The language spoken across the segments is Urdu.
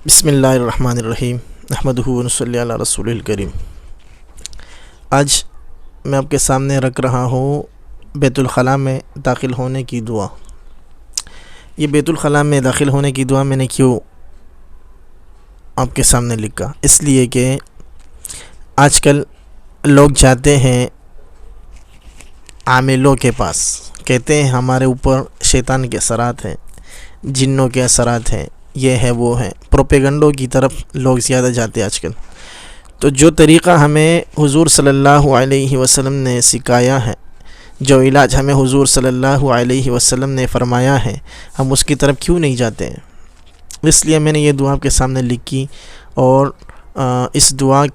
بسم اللہ الرحمن الرحیم نحمدہ و نصلی علی رسول الکریم۔ آج میں آپ کے سامنے رکھ رہا ہوں بیت الخلاء میں داخل ہونے کی دعا۔ یہ بیت الخلاء میں داخل ہونے کی دعا میں نے کیوں آپ کے سامنے لکھا؟ اس لیے کہ آج کل لوگ جاتے ہیں عاملوں کے پاس، کہتے ہیں ہمارے اوپر شیطان کے اثرات ہیں، جنوں کے اثرات ہیں، یہ ہے وہ ہے، پروپیگنڈوں کی طرف لوگ زیادہ جاتے ہیں آج کل۔ تو جو طریقہ ہمیں حضور صلی اللہ علیہ وسلم نے سکھایا ہے، جو علاج ہمیں حضور صلی اللہ علیہ وسلم نے فرمایا ہے، ہم اس کی طرف کیوں نہیں جاتے ہیں؟ اس لیے میں نے یہ دعا آپ کے سامنے لکھی، اور اس دعا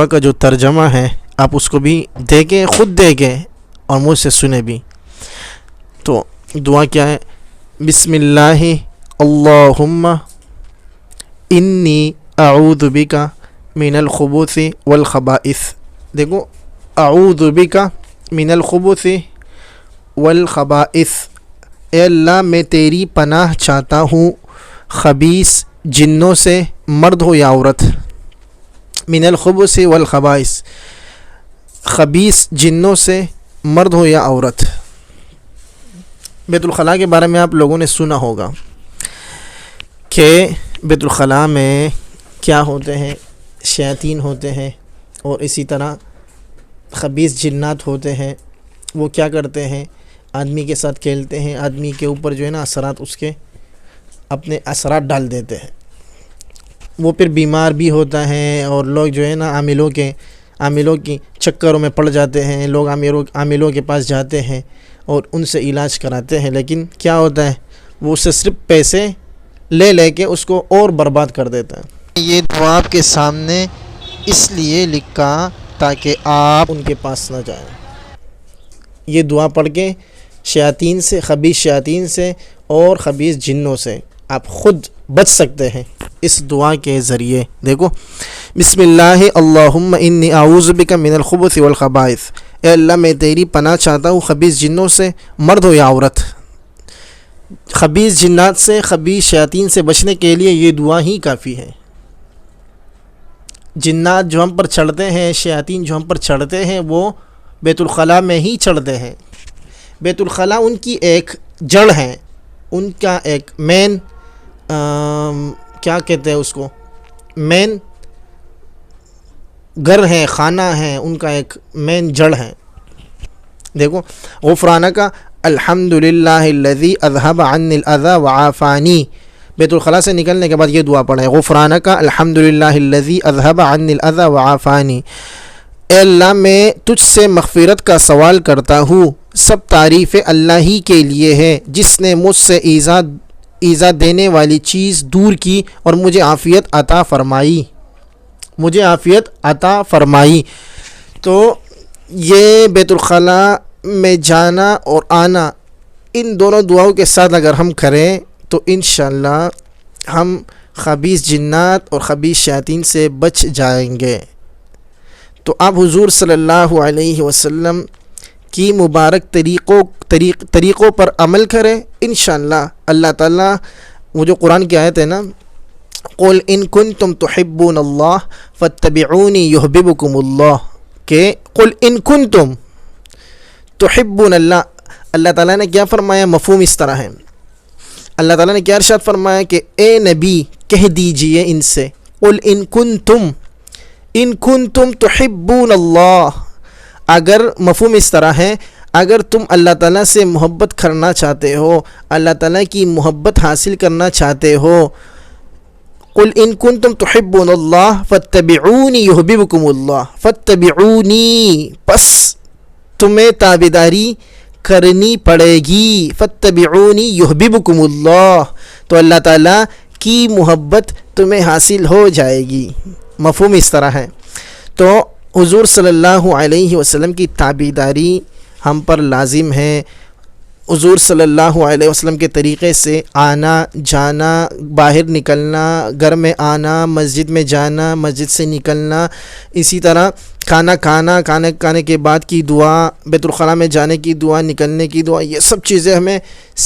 کا جو ترجمہ ہے آپ اس کو بھی دیکھیں، خود دیکھیں اور مجھ سے سنیں بھی۔ تو دعا کیا ہے؟ بسم اللہ اللہم انی اعوذ بک من الخبث والخبائث۔ دیکھو، اعوذ بک من الخبث والخبائث، اے اللہ میں تیری پناہ چاہتا ہوں خبیث جنوں سے، مرد ہو یا عورت۔ من الخبث والخبائث، خبیث جنوں سے، مرد ہو یا عورت۔ بیت الخلاء کے بارے میں آپ لوگوں نے سنا ہوگا کہ بیت الخلاء میں کیا ہوتے ہیں، شیاطین ہوتے ہیں، اور اسی طرح خبیث جنات ہوتے ہیں۔ وہ کیا کرتے ہیں؟ آدمی کے ساتھ کھیلتے ہیں، آدمی کے اوپر جو ہے نا اثرات، اس کے اپنے اثرات ڈال دیتے ہیں۔ وہ پھر بیمار بھی ہوتا ہے، اور لوگ جو ہے نا عاملوں کی چکروں میں پڑ جاتے ہیں۔ لوگ عاملوں کے پاس جاتے ہیں اور ان سے علاج کراتے ہیں، لیکن کیا ہوتا ہے، وہ اس سے صرف پیسے لے کے اس کو اور برباد کر دیتا ہے۔ یہ دعا آپ کے سامنے اس لیے لکھا تاکہ آپ ان کے پاس نہ جائیں۔ یہ دعا پڑھ کے شیاطین سے، خبیث شیاطین سے اور خبیث جنوں سے آپ خود بچ سکتے ہیں اس دعا کے ذریعے۔ دیکھو، بسم اللہ اللہم انی اعوذ بک من الخبث والخبائث، اے اللہ میں تیری پناہ چاہتا ہوں خبیث جنوں سے، مرد ہو یا عورت۔ خبیث جنات سے، خبیث شیاطین سے بچنے کے لیے یہ دعا ہی کافی ہے۔ جنات جو ہم پر چڑھتے ہیں، شیاطین جو ہم پر چڑھتے ہیں، وہ بیت الخلاء میں ہی چڑھتے ہیں۔ بیت الخلاء ان کی ایک جڑ ہے، ان کا ایک مین کیا کہتے ہیں اس کو، مین گھر ہے، خانہ ہے، ان کا ایک مین جڑ ہے۔ دیکھو، غفرانک الحمدللہ الذی اذھب عنی الاذی وعافانی۔ بیت الخلاء سے نکلنے کے بعد یہ دعا پڑھیں، غفرانک الحمدللہ الذی اذھب عنی الاذی وعافانی۔ اے اللہ میں تجھ سے مغفرت کا سوال کرتا ہوں، سب تعریف اللہ ہی کے لیے ہے جس نے مجھ سے ایذا دینے والی چیز دور کی اور مجھے عافیت عطا فرمائی۔ تو یہ بیت الخلاء میں جانا اور آنا، ان دونوں دعاؤں کے ساتھ اگر ہم کریں تو انشاءاللہ ہم خبیث جنات اور خبیث شیاطین سے بچ جائیں گے۔ تو آپ حضور صلی اللہ علیہ وسلم کی مبارک طریقوں پر عمل کریں، انشاءاللہ اللہ تعالیٰ، وہ جو قرآن کی آیت ہے نا، قل ان کنتم تحبون اللہ فاتبعونی یحببکم اللہ، کہ قل ان کنتم تحبون اللہ، اللہ تعالیٰ نے کیا فرمایا؟ مفہوم اس طرح ہے، اللہ تعالیٰ نے کیا ارشاد فرمایا کہ اے نبی کہہ دیجئے ان سے، قل ان کنتم تحبون اللہ، اگر مفہوم اس طرح ہے، اگر تم اللہ تعالیٰ سے محبت کرنا چاہتے ہو، اللہ تعالیٰ کی محبت حاصل کرنا چاہتے ہو، قل ان کنتم تحبون اللہ فاتبعونی یحببکم اللہ، فاتبعونی، پس تمہیں تابعداری کرنی پڑے گی، فاتبعونی یحببکم اللہ، تو اللہ تعالیٰ کی محبت تمہیں حاصل ہو جائے گی۔ مفہوم اس طرح ہے۔ تو حضور صلی اللہ علیہ وسلم کی تابعداری ہم پر لازم ہے۔ حضور صلی اللہ علیہ وسلم کے طریقے سے آنا جانا، باہر نکلنا، گھر میں آنا، مسجد میں جانا، مسجد سے نکلنا، اسی طرح کھانا کھانے کے بعد کی دعا، بیت الخلاء میں جانے کی دعا، نکلنے کی دعا، یہ سب چیزیں ہمیں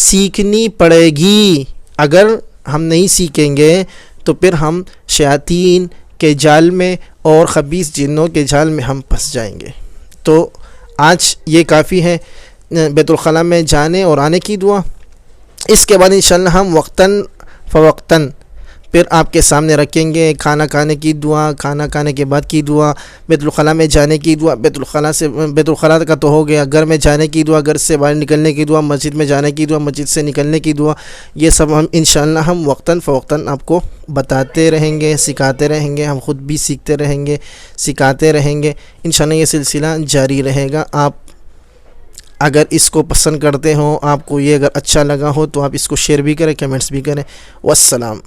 سیکھنی پڑے گی اگر ہم نہیں سیکھیں گے تو پھر ہم شیاطین کے جال میں اور خبیث جنوں کے جال میں ہم پھنس جائیں گے۔ تو آج یہ کافی ہے بیت الخلاء میں جانے اور آنے کی دعا۔ اس کے بعد انشاءاللہ ہم وقتاً فوقتاً پھر آپ کے سامنے رکھیں گے کھانا کھانے کی دعا، کھانا کھانے کے بعد کی دعا، بیت الخلاء میں جانے کی دعا، بیت الخلاء کا تو ہو گیا، گھر میں جانے کی دعا، گھر سے باہر نکلنے کی دعا، مسجد میں جانے کی دعا، مسجد سے نکلنے کی دعا، یہ سب ہم انشاءاللہ ہم وقتاً فوقتاً آپ کو بتاتے رہیں گے، سکھاتے رہیں گے، ہم خود بھی سیکھتے رہیں گے، سکھاتے رہیں گے، انشاءاللہ یہ سلسلہ جاری رہے گا۔ آپ اگر اس کو پسند کرتے ہو، آپ کو یہ اگر اچھا لگا ہو تو آپ اس کو شیئر بھی کریں، کمنٹس بھی کریں۔ والسلام۔